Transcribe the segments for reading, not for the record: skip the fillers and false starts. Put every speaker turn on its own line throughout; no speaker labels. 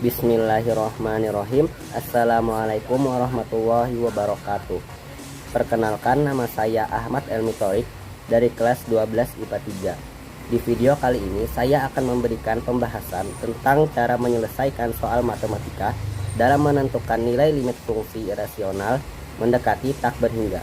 Bismillahirrahmanirrahim. Assalamualaikum warahmatullahi wabarakatuh. Perkenalkan, nama saya Ahmad Elmi Thorik dari kelas 12 IPA 3. Di video kali ini saya akan memberikan pembahasan tentang cara menyelesaikan soal matematika dalam menentukan nilai limit fungsi irasional mendekati tak berhingga.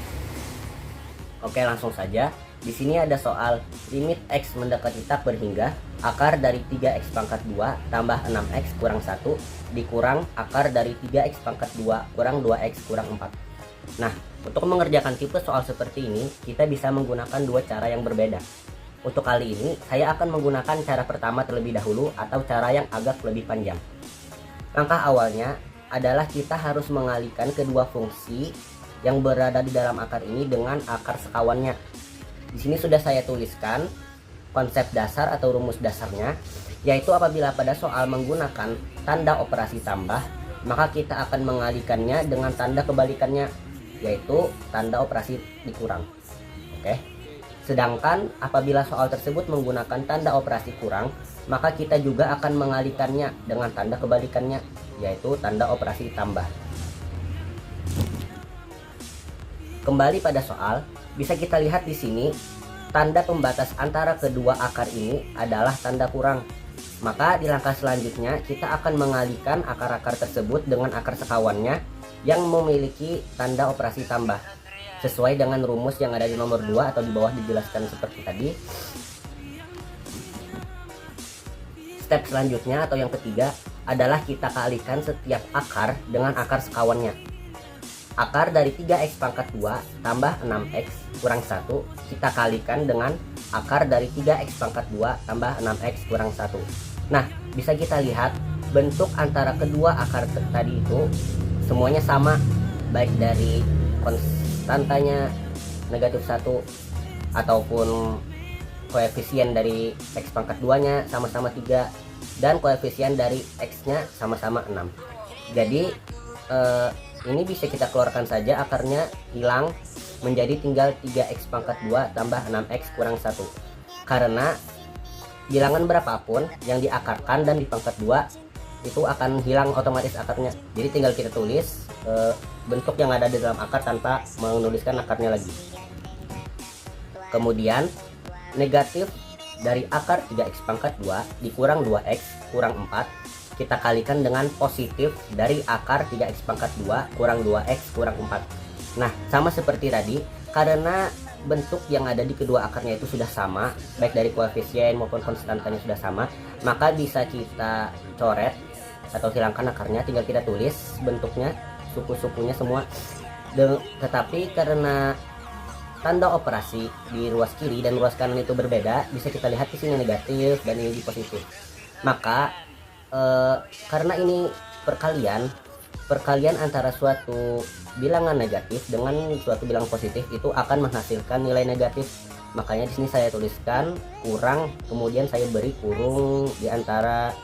Oke, langsung saja. Di sini ada soal limit X mendekati tak berhingga, akar dari 3X pangkat 2 tambah 6X kurang 1 dikurang akar dari 3X pangkat 2 kurang 2X kurang 4. Nah, untuk mengerjakan tipe soal seperti ini, kita bisa menggunakan dua cara yang berbeda. Untuk kali ini, saya akan menggunakan cara pertama terlebih dahulu atau cara yang agak lebih panjang. Langkah awalnya adalah kita harus mengalihkan kedua fungsi yang berada di dalam akar ini dengan akar sekawannya. Di sini sudah saya tuliskan konsep dasar atau rumus dasarnya, yaitu apabila pada soal menggunakan tanda operasi tambah, maka kita akan mengalihkannya dengan tanda kebalikannya, yaitu tanda operasi dikurang. Oke. Sedangkan apabila soal tersebut menggunakan tanda operasi kurang, maka kita juga akan mengalihkannya dengan tanda kebalikannya, yaitu tanda operasi tambah. Kembali pada soal, bisa kita lihat di sini tanda pembatas antara kedua akar ini adalah tanda kurang. Maka di langkah selanjutnya kita akan mengalihkan akar-akar tersebut dengan akar sekawannya yang memiliki tanda operasi tambah. Sesuai dengan rumus yang ada di nomor 2 atau di bawah dijelaskan seperti tadi. Step selanjutnya atau yang ketiga adalah kita kalikan setiap akar dengan akar sekawannya. Akar dari 3X pangkat 2 tambah 6X kurang 1 kita kalikan dengan akar dari 3X pangkat 2 tambah 6X kurang 1. Nah, bisa kita lihat bentuk antara kedua akar tadi itu semuanya sama, baik dari konstantanya negatif 1 ataupun koefisien dari X pangkat 2 nya sama-sama 3 dan koefisien dari X nya sama-sama 6. Jadi ini bisa kita keluarkan saja, akarnya hilang menjadi tinggal 3X pangkat 2 tambah 6X kurang 1. Karena bilangan berapapun yang diakarkan dan di pangkat 2 itu akan hilang otomatis akarnya. Jadi tinggal kita tulis bentuk yang ada di dalam akar tanpa menuliskan akarnya lagi. Kemudian negatif dari akar 3X pangkat 2 dikurang 2X kurang 4 kita kalikan dengan positif dari akar 3X pangkat 2 kurang 2X kurang 4. Nah, sama seperti tadi, karena bentuk yang ada di kedua akarnya itu sudah sama, baik dari koefisien maupun konstantanya sudah sama, maka bisa kita coret atau hilangkan akarnya, tinggal kita tulis bentuknya, suku-sukunya semua. Tetapi karena tanda operasi di ruas kiri dan ruas kanan itu berbeda, bisa kita lihat di sini negatif dan ini di positif. Maka karena ini perkalian antara suatu bilangan negatif dengan suatu bilangan positif itu akan menghasilkan nilai negatif. Makanya di sini saya tuliskan kurang, kemudian saya beri kurung di antara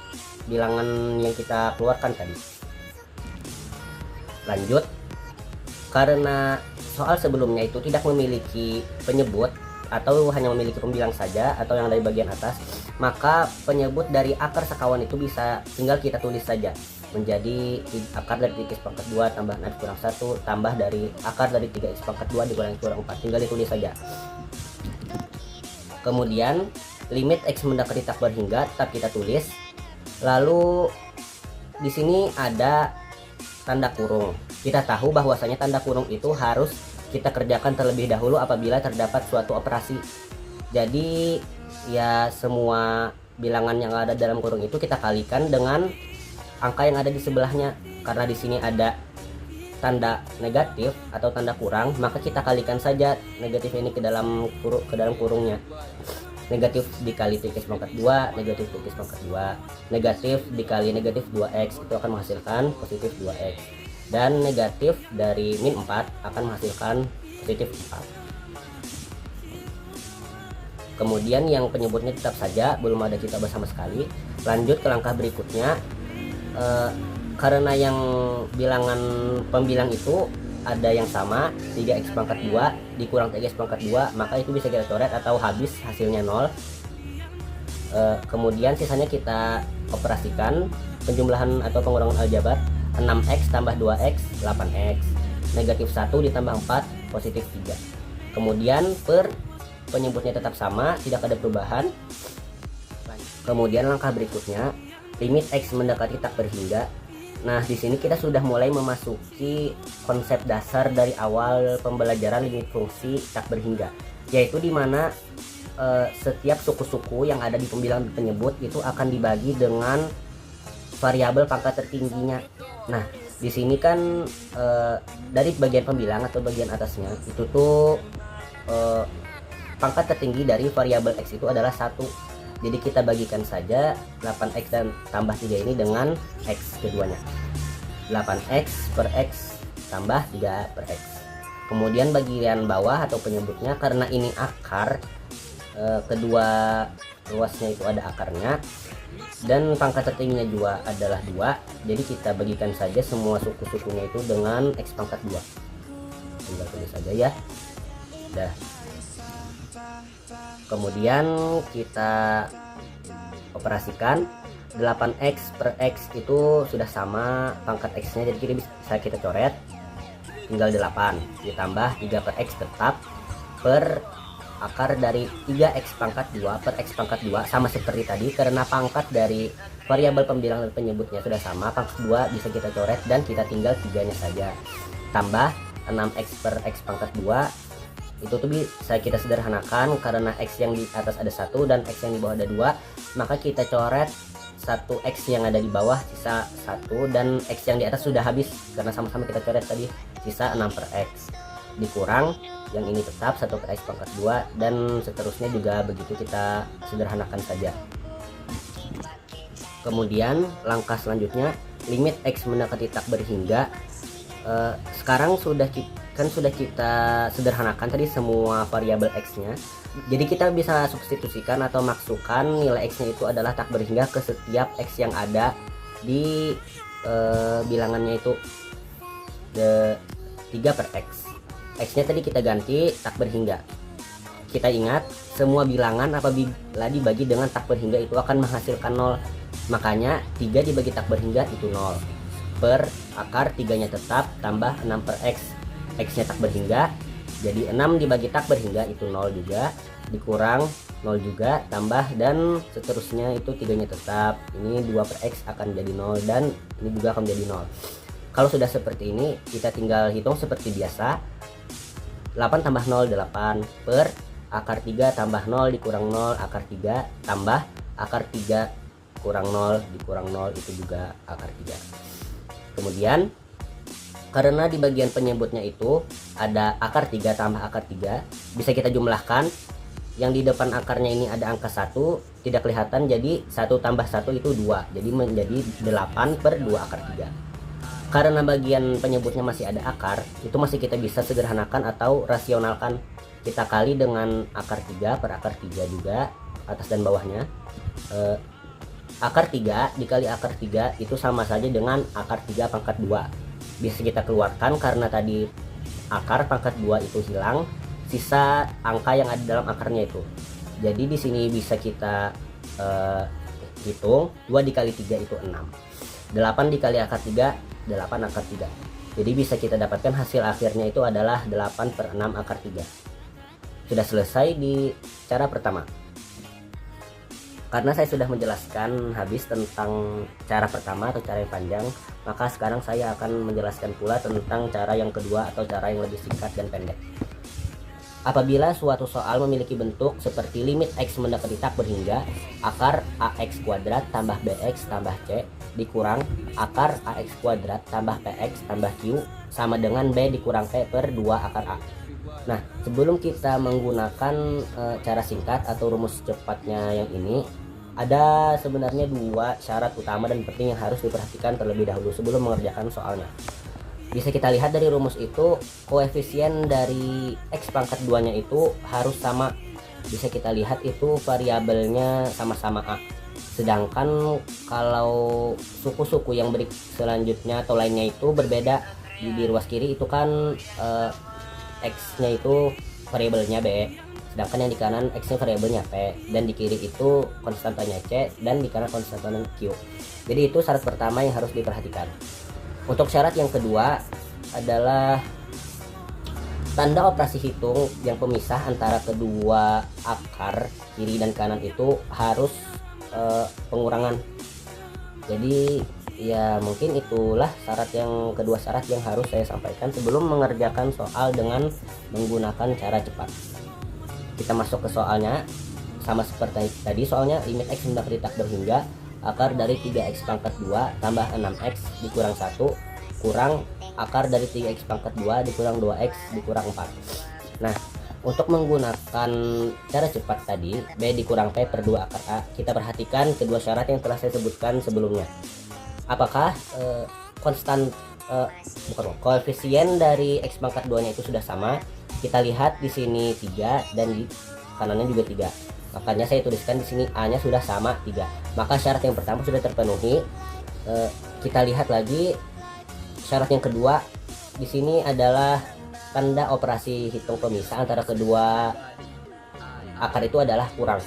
bilangan yang kita keluarkan tadi. Lanjut, karena soal sebelumnya itu tidak memiliki penyebut atau hanya memiliki pembilang saja atau yang dari bagian atas, maka penyebut dari akar sekawan itu bisa tinggal kita tulis saja menjadi akar dari 3X pangkat 2 tambah 6X kurang 1 tambah dari akar dari 3X pangkat 2 dikurangi kurang 4, tinggal ditulis saja. Kemudian limit X mendekati tak berhingga tetap kita tulis. Lalu di sini ada tanda kurung. Kita tahu bahwasanya tanda kurung itu harus kita kerjakan terlebih dahulu apabila terdapat suatu operasi. Jadi ya semua bilangan yang ada dalam kurung itu kita kalikan dengan angka yang ada di sebelahnya. Karena di sini ada tanda negatif atau tanda kurang, maka kita kalikan saja negatif ini ke dalam kurungnya. Negatif dikali 3X pangkat 2, negatif 3X pangkat 2, negatif dikali negatif 2X itu akan menghasilkan positif 2X. Dan negatif dari min 4 akan menghasilkan positif 4. Kemudian yang penyebutnya tetap saja, belum ada cita bersama sekali. Lanjut ke langkah berikutnya. Karena yang bilangan pembilang itu ada yang sama, 3X pangkat 2 dikurang 3X pangkat 2, maka itu bisa kita coret atau habis hasilnya 0. Kemudian sisanya kita operasikan penjumlahan atau pengurangan aljabar 6x tambah 2x 8x, negatif 1 ditambah 4 positif 3. Kemudian per penyebutnya tetap sama, tidak ada perubahan. Kemudian langkah berikutnya, limit x mendekati tak berhingga. Nah, di sini kita sudah mulai memasuki konsep dasar dari awal pembelajaran limit fungsi tak berhingga, yaitu dimana setiap suku-suku yang ada di pembilangan penyebut itu akan dibagi dengan variabel pangkat tertingginya. Nah, di sini kan dari bagian pembilang atau bagian atasnya itu tuh pangkat tertinggi dari variabel x itu adalah 1. Jadi kita bagikan saja 8x dan tambah 3 ini dengan x keduanya. 8x per x tambah 3 per x. Kemudian bagian bawah atau penyebutnya, karena ini akar, kedua ruasnya itu ada akarnya, dan pangkat tertingginya juga adalah 2. Jadi kita bagikan saja semua suku-sukunya itu dengan x pangkat 2. Tinggal tulis saja ya. Dah. Kemudian kita operasikan 8x per x itu sudah sama pangkat x nya, jadi bisa kita coret, tinggal 8 ditambah 3 per x tetap per akar dari 3x pangkat 2 per x pangkat 2, sama seperti tadi karena pangkat dari variabel pembilang dan penyebutnya sudah sama, pangkat 2 bisa kita coret dan kita tinggal 3 nya saja, tambah 6x per x pangkat 2. Itu tuh bisa kita sederhanakan karena x yang di atas ada 1 dan x yang di bawah ada 2, maka kita coret 1x yang ada di bawah sisa 1, dan x yang di atas sudah habis karena sama-sama kita coret tadi, sisa 6 per x dikurang yang ini tetap 1 per x pangkat 2, dan seterusnya juga begitu, kita sederhanakan saja. Kemudian langkah selanjutnya, limit x mendekati tak berhingga. Sekarang sudah kita sederhanakan tadi semua variabel x-nya. Jadi kita bisa substitusikan atau masukkan nilai x-nya itu adalah tak berhingga ke setiap x yang ada di bilangannya itu 3 per x. X-nya tadi kita ganti tak berhingga. Kita ingat semua bilangan apabila dibagi dengan tak berhingga itu akan menghasilkan 0. Makanya 3 dibagi tak berhingga itu 0. Per akar 3 nya tetap tambah 6 per x. X nya tak berhingga, jadi 6 dibagi tak berhingga itu 0 juga, dikurang 0 juga, tambah, dan seterusnya itu 3 nya tetap. Ini 2 per x akan jadi 0 dan ini juga akan menjadi 0. Kalau sudah seperti ini, kita tinggal hitung seperti biasa. 8 tambah 0 8 per akar 3 tambah 0 dikurang 0 akar 3 tambah akar 3 kurang 0 dikurang 0 itu juga akar 3. Kemudian karena di bagian penyebutnya itu ada akar 3 tambah akar 3, bisa kita jumlahkan. Yang di depan akarnya ini ada angka 1, tidak kelihatan, jadi 1 tambah 1 itu 2, jadi menjadi 8 per 2 akar 3. Karena bagian penyebutnya masih ada akar, itu masih kita bisa sederhanakan atau rasionalkan. Kita kali dengan akar 3 per akar 3 juga, atas dan bawahnya. Akar 3 dikali akar 3 itu sama saja dengan akar 3 pangkat 2. Bisa kita keluarkan karena tadi akar pangkat 2 itu hilang, sisa angka yang ada dalam akarnya itu. Jadi di sini bisa kita hitung 2 dikali 3 itu 6. 8 dikali akar 3 8 akar 3. Jadi bisa kita dapatkan hasil akhirnya itu adalah 8 per 6 akar 3. Sudah selesai di cara pertama. Karena saya sudah menjelaskan habis tentang cara pertama atau cara yang panjang, maka sekarang saya akan menjelaskan pula tentang cara yang kedua atau cara yang lebih singkat dan pendek. Apabila suatu soal memiliki bentuk seperti limit x mendekati tak berhingga, akar ax kuadrat tambah bx tambah c dikurang akar ax kuadrat tambah px tambah q sama dengan b dikurang p per 2 akar a. Nah, sebelum kita menggunakan cara singkat atau rumus cepatnya yang ini, ada sebenarnya 2 syarat utama dan penting yang harus diperhatikan terlebih dahulu sebelum mengerjakan soalnya. Bisa kita lihat dari rumus itu, koefisien dari x pangkat 2 nya itu harus sama. Bisa kita lihat itu variabelnya sama-sama a. Sedangkan kalau suku-suku yang selanjutnya atau lainnya itu berbeda, di ruas kiri itu kan x nya itu variabelnya b, sedangkan yang di kanan X nya variabelnya P, dan di kiri itu konstantanya C, dan di kanan konstantanya Q. Jadi itu syarat pertama yang harus diperhatikan. Untuk syarat yang kedua adalah tanda operasi hitung yang pemisah antara kedua akar kiri dan kanan itu harus pengurangan. Jadi ya mungkin itulah kedua syarat yang harus saya sampaikan sebelum mengerjakan soal dengan menggunakan cara cepat. Kita masuk ke soalnya. Sama seperti tadi, soalnya limit X hendak ditakdir hingga akar dari 3X pangkat 2 tambah 6X dikurang 1 kurang akar dari 3X pangkat 2 dikurang 2X dikurang 4. Nah, untuk menggunakan cara cepat tadi, B dikurang P per 2 akar A, kita perhatikan kedua syarat yang telah saya sebutkan sebelumnya. Apakah koefisien dari X pangkat 2 nya itu sudah sama? Kita lihat di sini 3 dan di kanannya juga 3. Makanya saya tuliskan di sini A nya sudah sama 3. Maka syarat yang pertama sudah terpenuhi. Kita lihat lagi syarat yang kedua. Di sini adalah tanda operasi hitung pemisah antara kedua akar itu adalah kurang,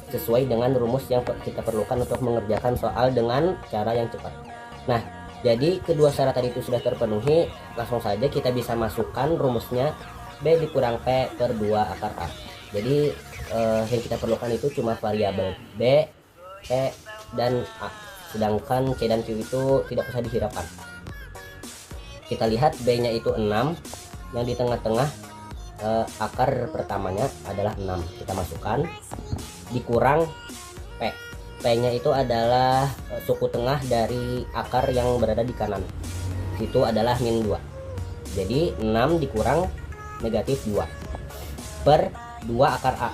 sesuai dengan rumus yang kita perlukan untuk mengerjakan soal dengan cara yang cepat. Nah, jadi kedua syarat tadi itu sudah terpenuhi, langsung saja kita bisa masukkan rumusnya B dikurang P per 2 akar A. Jadi yang kita perlukan itu cuma variabel B, P, dan A, sedangkan C dan Q itu tidak usah dihiraukan. Kita lihat B nya itu 6, yang di tengah-tengah akar pertamanya adalah 6, kita masukkan, dikurang P. P nya itu adalah suku tengah dari akar yang berada di kanan, itu adalah min 2. Jadi 6 dikurang negatif 2 per 2 akar A.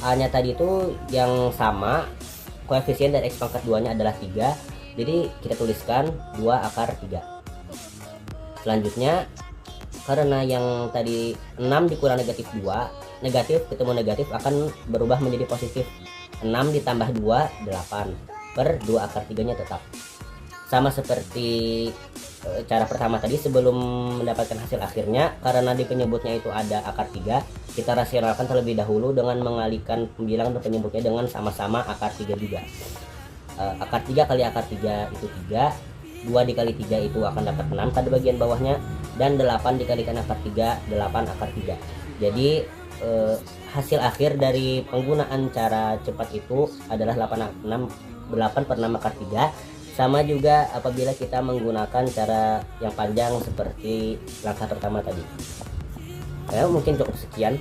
A nya tadi itu yang sama, koefisien dari X pangkat 2 nya adalah 3, jadi kita tuliskan 2 akar 3. Selanjutnya, karena yang tadi 6 dikurang negatif 2, negatif ketemu negatif akan berubah menjadi positif. 6 ditambah 2, 8 per 2 akar 3 nya tetap. Sama seperti cara pertama tadi, sebelum mendapatkan hasil akhirnya, karena di penyebutnya itu ada akar 3, kita rasionalkan terlebih dahulu dengan mengalihkan pembilang dan penyebutnya dengan sama-sama akar 3 juga. Akar 3 kali akar 3 itu 3, 2 dikali 3 itu akan dapat 6 pada bagian bawahnya, dan 8 dikalikan akar 3, 8 akar 3. Jadi hasil akhir dari penggunaan cara cepat itu adalah 8 per 6 akar 3. Sama juga apabila kita menggunakan cara yang panjang seperti langkah pertama tadi. Ya, mungkin cukup sekian.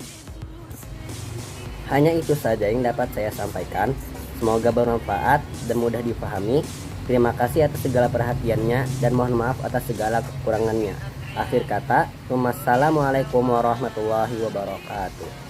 Hanya itu saja yang dapat saya sampaikan. Semoga bermanfaat dan mudah dipahami. Terima kasih atas segala perhatiannya dan mohon maaf atas segala kekurangannya. Akhir kata, wassalamualaikum warahmatullahi wabarakatuh.